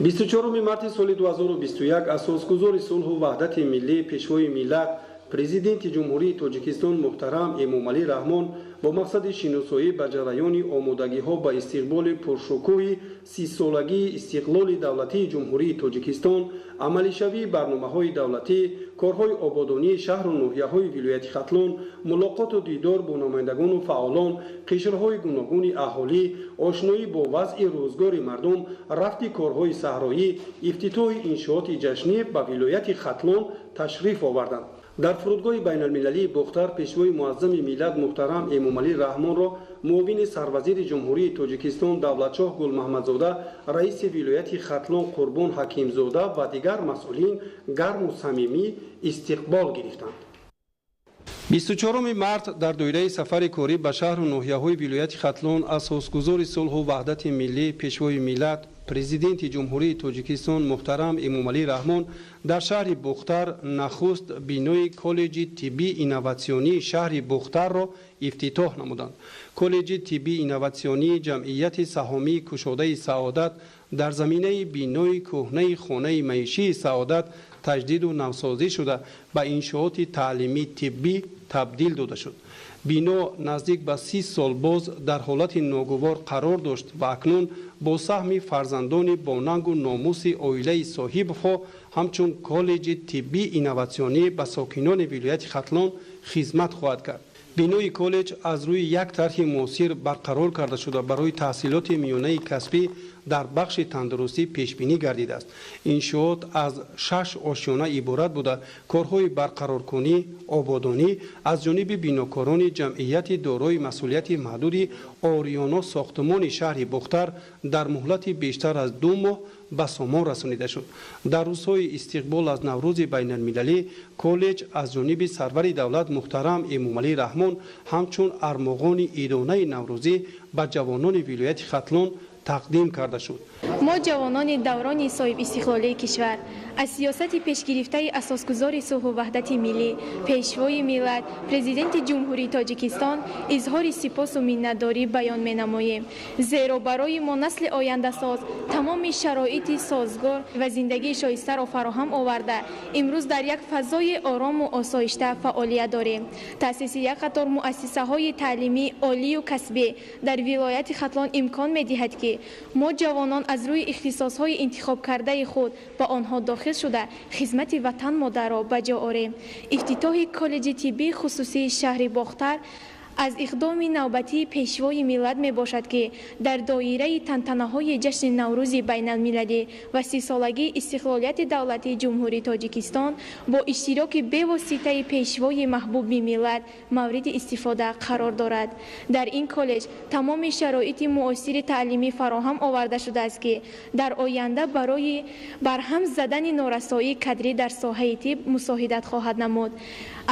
24 марти соли 2021 асосгузори сулҳу ваҳдати миллӣ пешвои миллат президенти ҷумҳурии Тоҷикистон муҳтарам Эмомалӣ Раҳмон бо мақсади шиносоӣ ба ҷараёни омодагиҳо ба истиқболи пуршукӯҳи 30-солагии истиқлоли давлатии ҷумҳурии Тоҷикистон, амалишавии барномаҳои давлатӣ, корҳои ободонии шаҳру ноҳияҳои вилояти Хатлон, мулоқоту дидор бо намояндагону фаъолон, қишрҳои гуногуни аҳолӣ, ошноӣ бо вазъи рӯзгори мардум, рафти корҳои саҳроӣ, ифтитоҳи иншооти ҷашнӣ ба вилояти Хатлон ташриф оварданд. дар фурудгоҳи байналмилалии Бухтар пешвои муаззами миллат муҳтарам Эмомалӣ Раҳмонро муовини сарвазири ҷумҳурии Тоҷикистон Давлатшоҳ Гулмаҳмадзода, раиси вилояти Хатлон Қурбон Ҳакимзода ва дигар масъулин гарму самимӣ истиқбол гирифтанд. 24 март дар доираи сафари корӣ ба шаҳру ноҳияҳои вилояти Хатлон асосгузори сулҳу ваҳдати миллӣ пешвои миллат президенти ҷумҳурии Тоҷикистон муҳтарам Эмомалӣ Раҳмон дар шаҳри Бухтар нахуст бинои коллеҷи тиббии инноватсионии шаҳри Бухтарро ифтитоҳ намуданд. Коллеҷи тиббии инноватсионии ҷамъияти саҳомии кушодаи Саодат дар заминаи бинои кӯҳнаи хонаи маишии Саодат таҷдиду навсозӣ шуда ба иншооти таълимии тиббӣ табдил дода шуд. бино наздик ба 30 сол боз дар ҳолати ногувор қарор дошт ва акнун бо саҳми фарзандони бонангу номуси оилаи соҳибҳо ҳамчун коллеҷи тиббии инноватсионӣ ба сокинони вилояти Хатлон хизмат хоҳад кард. бинои коллеҷ аз рӯи як тарҳи муосир барқарор карда шуда барои таҳсилоти миёнаи касбӣ дар бахши тандурустӣ пешбинӣ гардидааст. иншоот аз 6 ошёна иборат буда корҳои барқароркунӣ, ободонӣ аз ҷониби бинокорони ҷамъияти дорои масъулияти маҳдуди Ориёно сохтумони шаҳри Бухтар дар муҳлати бештар аз 2 моҳ ба сомон расонида шуд. дар рӯзҳои истиқбол аз Наврӯзи байналмилалӣ коллеҷ аз ҷониби сарвари давлат муҳтарам Эмомалӣ Раҳмон ҳамчун армоғони идонаи наврӯзӣ ба ҷавонони вилояти Хатлон тақдим карда шуд. мо ҷавонони даврони соҳибистиқлолии кишвар аз сиёсати пешгирифтаи асосгузори сулҳу ваҳдати миллӣ пешвои миллат президенти ҷумҳурии Тоҷикистон изҳори сипосу миннатдорӣ баён менамоем, зеро барои мо насли ояндасоз тамоми шароити созгор ва зиндагии шоистаро фароҳам оварда имрӯз дар як фазои орому осоишта фаъолият дорем. таъсиси як қатор муассисаҳои таълимии олию касбӣ дар вилояти Хатлон имкон медиҳад ки мо ҷавонон аз рӯи ихтисосҳои интихобкардаи худ ба онҳо дохил шуда хизмати ватан модарро ба ҷо орем. ифтитоҳи коллеҷи тиббии хусусии шаҳри Бухтар аз иқдоми навбатии пешвои миллат мебошад ки дар доираи тантанаҳои ҷашни Наврӯзи байналмилалӣ ва 30-солагии истиқлолияти давлатии ҷумҳурии Тоҷикистон бо иштироки бевоситаи пешвои маҳбуби миллат мавриди истифода қарор дорад. дар ин коллеҷ тамоми шароити муосири таълимӣ фароҳам оварда шудааст ки дар оянда барои барҳам задани норасоии кадрӣ дар соҳаи тиб мусоидат хоҳад намуд.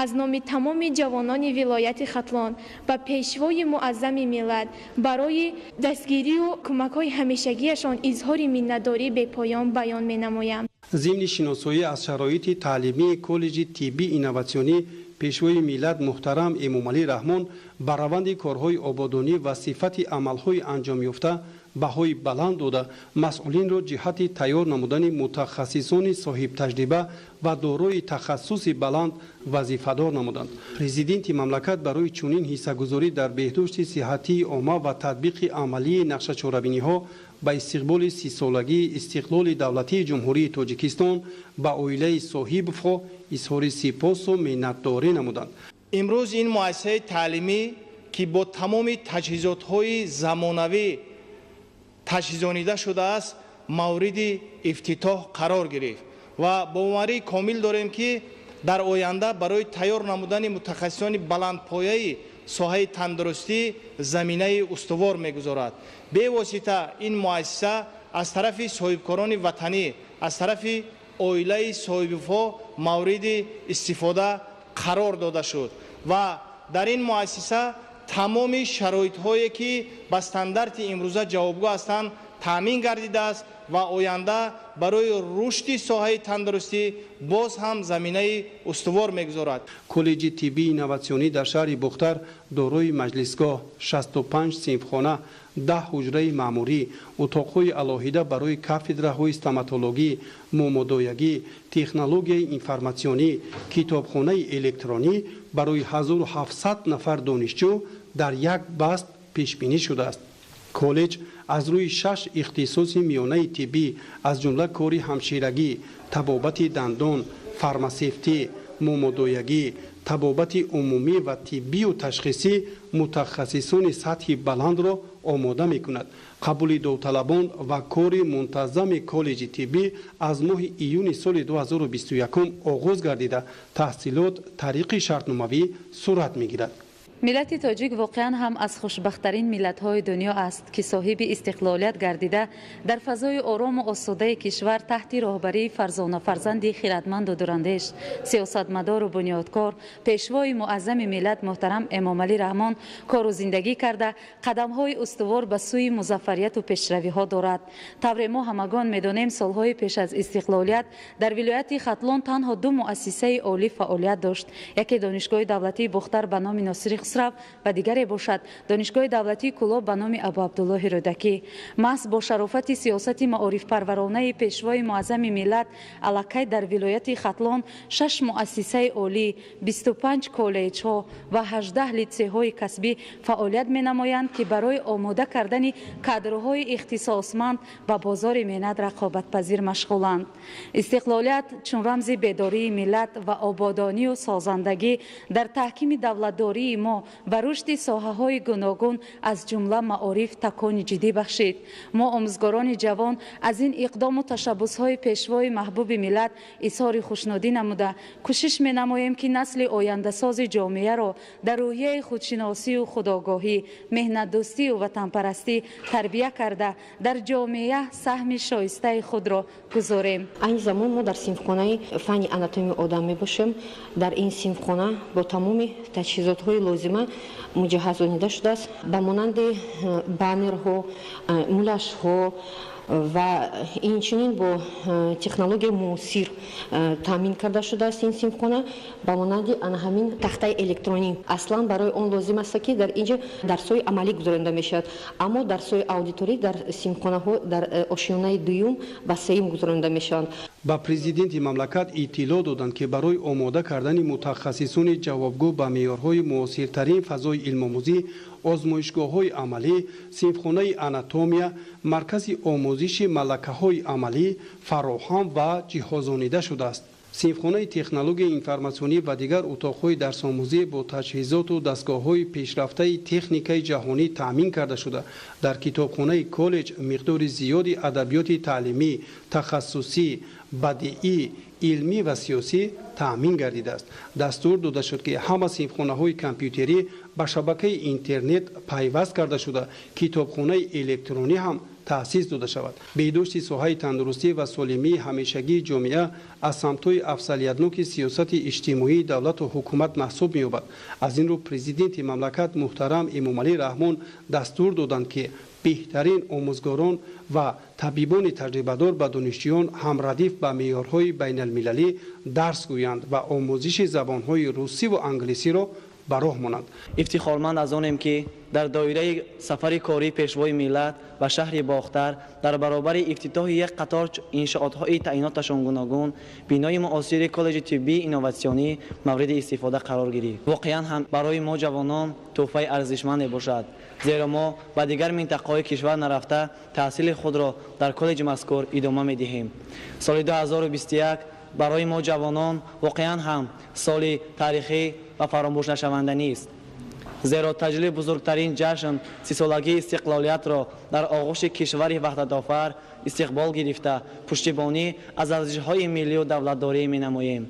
аз номи тамоми ҷавонони вилояти Хатлон ба пешвои муаззами миллат барои дастгирию кӯмакҳои ҳамешагиашон изҳори миннатдорӣ бепоён баён менамоям. зимни шиносоӣ аз шароити таълимии коллеҷи тиббии инноватсионӣ пешвои миллат муҳтарам Эмомалӣ Раҳмон ба раванди корҳои ободонӣ ва сифати амалҳои анҷомёфта баҳои баланд дода масъулинро ҷиҳати тайёр намудани мутахассисони соҳибтаҷриба ва дорои тахассуси баланд вазифадор намуданд. президенти мамлакат барои чунин ҳиссагузорӣ дар беҳдошти сиҳатии омма ва татбиқи амалии нақшачорабиниҳо ба истиқболи 30-солагии истиқлоли давлатии ҷумҳурии Тоҷикистон ба оилаи соҳибҳо изҳори сипосу миннатдорӣ намуданд. имрӯз ин муассисаи таълимӣ ки бо тамоми таҷҳизотҳои замонавӣ таҷҳизонида шудааст мавриди ифтитоҳ қарор гирифт ва боварии комил дорем ки дар оянда барои тайёр намудани мутахассисони баландпояи соҳаи тандурустӣ заминаи устувор мегузорад. бевосита ин муассиса аз тарафи соҳибкорони ватанӣ аз тарафи оилаи соҳибҳо мавриди истифода қарор дода шуд ва дар ин муассиса тамоми шароитҳое ки ба стандарти имрӯза ҷавобгӯ ҳастанд таъмин гардидааст ва оянда барои рушди соҳаи тандурустӣ боз ҳам заминаи устувор мегузорад. коллеҷи тиббии инноватсионӣ дар шаҳри Бухтар дорои маҷлисгоҳ, 65 синфхона, 10 ҳуҷраи маъмурӣ, утоқҳои алоҳида барои кафедраҳои стоматологӣ, момодоягӣ, технологияи информатсионӣ, китобхонаи электронӣ барои 1700 нафар донишҷӯ дар як баст пешбинӣ шудааст. коллеҷ аз рӯи 6 ихтисоси миёнаи тиббӣ аз ҷумла кори ҳамширагӣ, табобати дандон, фармасевтӣ, момодоягӣ, табобати умумӣ ва тиббию ташхисӣ мутахассисони сатҳи баландро омода мекунад. қабули довталабон ва кори мунтаззами коллеҷи тиббӣ аз моҳи июни соли 2021 оғоз гардида таҳсилот тариқи шартномавӣ сурат мегирад. миллати тоҷик воқеан ҳам аз хушбахттарин миллатҳои дунё аст, ки соҳиби истиқлолият гардида дар фазои орому осудаи кишвар таҳти роҳбарии фарзонафарзанди хиратманду дурандеш, сиёсатмадору бунёдкор, пешвои муаззами миллат муҳтарам Эмомалӣ Раҳмон кору зиндагӣ карда, қадамҳои устувор ба сӯи музаффарияту пешравиҳо дорад. тавре мо ҳамагон медонем, солҳои пеш аз истиқлолият дар вилояти Хатлон танҳо ду муассисаи олӣ фаъолият дошт. яке донишгоҳи давлатии Бухтар ба номи Носири ва дигаре бошад донишгоҳи давлатии Кулоб ба номи Абу Абдуллоҳи Рӯдакӣ. маҳз бо шарофати сиёсати маорифпарваронаи пешвои муаззами миллат аллакай дар вилояти Хатлон 6 муассисаи олӣ, 25 коллеҷҳо ва 18 литсейҳои касбӣ фаъолият менамоянд, ки барои омода кардани кадрҳои ихтисосманд ба бозори меҳнат рақобатпазир машғуланд. истиқлолият чун рамзи бедории миллат ва ободонию созандагӣ дар таҳкими давлатдории мо ба рушди соҳаҳои гуногун аз ҷумла маориф такони ҷиддӣ бахшид. мо омӯзгорони ҷавон аз ин иқдому tashabbusҳои пешвои маҳбуби миллат изҳори хушнудӣ намуда кӯшиш менамоем, ки насли ояндасози ҷомеаро дар рӯҳияи худшиносию худогоҳӣ, меҳнатдӯстию ватанпарастӣ тарбия карда дар ҷомеа саҳми шоистаи худро гузорем. айни замон мо дар синфхонаи фанни анатомияи одам мебошем. дар ин синфхона бо тамоми таҷҳизотҳои лозима муҷаҳҳазонида шудааст, ба монанди баннерҳо, мулашҳо ва инчунин бо технологияи муосир таъмин карда шудааст. ин синфхона ба монанди ҳамин тахтаи электронӣ аслан барои он лозим аст, ки дар инҷа дарсҳои амалӣ гузаронида мешавад, аммо дарсҳои аудиторӣ дар синфхонаҳо дар ошёнаи дуюм ва сеюм гузаронида мешаванд. ба президенти мамлакат иттилоъ доданд, ки барои омода кардани мутахассисони ҷавобгӯ ба меъёрҳои муосиртарин фазои илмомӯзӣ, озмоишгоҳҳои амалӣ, синфхонаи анатомия, маркази омӯзиши малакаҳои амалӣ фароҳам ва ҷиҳозонида шудааст. синфхонаи технологияи информатсионӣ ва дигар утоқҳои дарсомӯзӣ бо таҷҳизоту дастгоҳҳои пешрафтаи техникаи ҷаҳонӣ таъмин карда шуда, дар китобхонаи коллеҷ миқдори зиёди адабиёти таълимӣ, тахассусӣ, бадиӣ, илмӣ ва сиёсӣ таъмин гардидааст. дастур дода шуд, ки ҳама синфхонаҳои компютерӣ ба шабакаи интернет пайваст карда шуда, китобхонаи электронӣ ҳам таъсис дода шавад. беҳдошти соҳаи тандурустӣ ва солимии ҳамешагии ҷомеа аз самтҳои афзалиятноки сиёсати иҷтимоии давлату ҳукумат маҳсуб меёбад. аз ин рӯ президенти мамлакат муҳтарам Эмомалӣ Раҳмон дастур доданд, ки беҳтарин омӯзгорон ва табибони таҷрибадор ба донишҷӯён ҳамрадиф ба меъёрҳои байналмилалӣ дарс гӯянд ва омӯзиши забонҳои русиву англисиро ба роҳ монанд. ифтихорманд аз онем, ки дар доираи сафари кории пешвои миллат ба шаҳри Бохтар дар баробари ифтитоҳи як қатор иншоотҳои таъиноташон гуногун бинои муосири коллеҷи тиббии инноватсионӣ мавриди истифода қарор гирифт. воқеан ҳам барои мо ҷавонон тӯҳфаи арзишманд мебошад, зеро мо ба дигар минтақаҳои кишвар нарафта таҳсили худро дар коллеҷи мазкур идома медиҳем. соли 2021 барои мо ҷавонон воқеан ҳам соли таърихӣ ва фаромӯшнашаванда нест, зеро таҷлили бузургтарин ҷашн сисолагии истиқлолиятро дар оғӯши кишвари ваҳдатофар истиқбол гирифта пуштибонӣ аз арзишҳои миллию давлатдорӣ менамоем.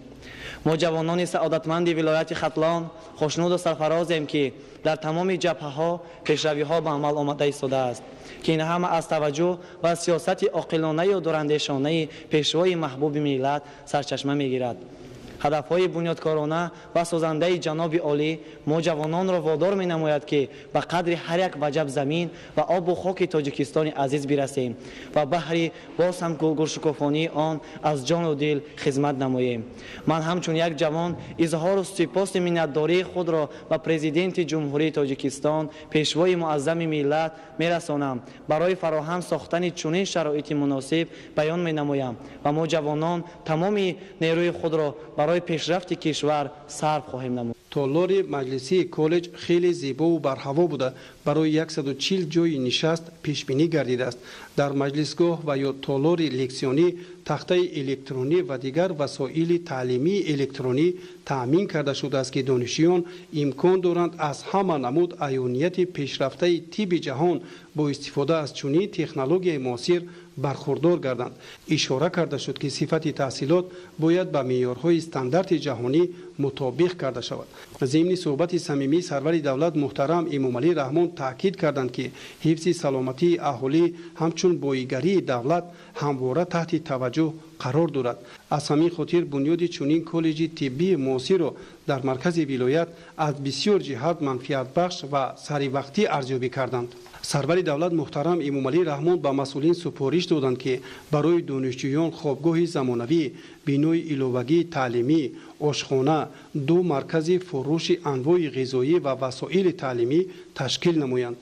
мо ҷавонони саодатманди вилояти Хатлон хушнуду сарфарозем, ки дар тамоми ҷабҳаҳо пешравиҳо ба амал омада истодааст, ки ин ҳама аз таваҷҷӯҳ ва сиёсати оқилонаю дурандешонаи пешвои маҳбуби миллат сарчашма мегирад. ҳадафҳои бунёдкорона ва созандаи ҷаноби олӣ мо ҷавононро водор менамояд ки ба қадри ҳар як ваҷаб замин ва обу хоки тоҷикистони азиз бирасем ва баҳри боз ҳам гулшукуфонии он аз ҷону дил хизмат намоем. ман ҳамчун як ҷавон изҳору сипоси миннатдории худро ба президенти ҷумҳурии тоҷикистон пешвои муаззами миллат мерасонам. барои фароҳам сохтани чунин шароити муносиб баён менамоям ва мо ҷавонон тамоми нерӯи худро барои пешрафти кишвар сарф хоҳем намуд. толори маҷлисии коллеҷ хеле зебову барҳаво буда барои 140 ҷойи нишаст пешбинӣ гардидааст. дар маҷлисгоҳ ва ё толори лексионӣ тахтаи электронӣ ва дигар васоили таълимии электронӣ таъмин карда шудааст ки донишҷӯён имкон доранд аз ҳама намуд аёнияти пешрафтаи тибби ҷаҳон бо истифода аз чунин технологияи муосир бархурдор гарданд. ишора карда шуд ки сифати таҳсилот бояд ба меъёрҳои стандарти ҷаҳонӣ мутобиқ карда шавад. зимни суҳбати самимии сарвари давлат муҳтарам эмомалӣ раҳмон таъкид карданд ки ҳифзи саломатии аҳолӣ ҳамчун боигарии давлат ҳамвора таҳти таваҷҷӯҳ қарор дорад. аз ҳамин хотир бунёди чунин коллеҷи тиббии муосирро дар маркази вилоят аз бисёр ҷиҳат манфиатбахш ва саривақтӣ арзёбӣ карданд. сарвари давлат муҳтарам эмомалӣ раҳмон ба масъулин супориш доданд ки барои донишҷӯён хобгоҳи замонавӣ, бинои иловагии таълимӣ, ошхона, 2 маркази фурӯши анвои ғизоӣ ва васоили таълимӣ ташкил намоянд.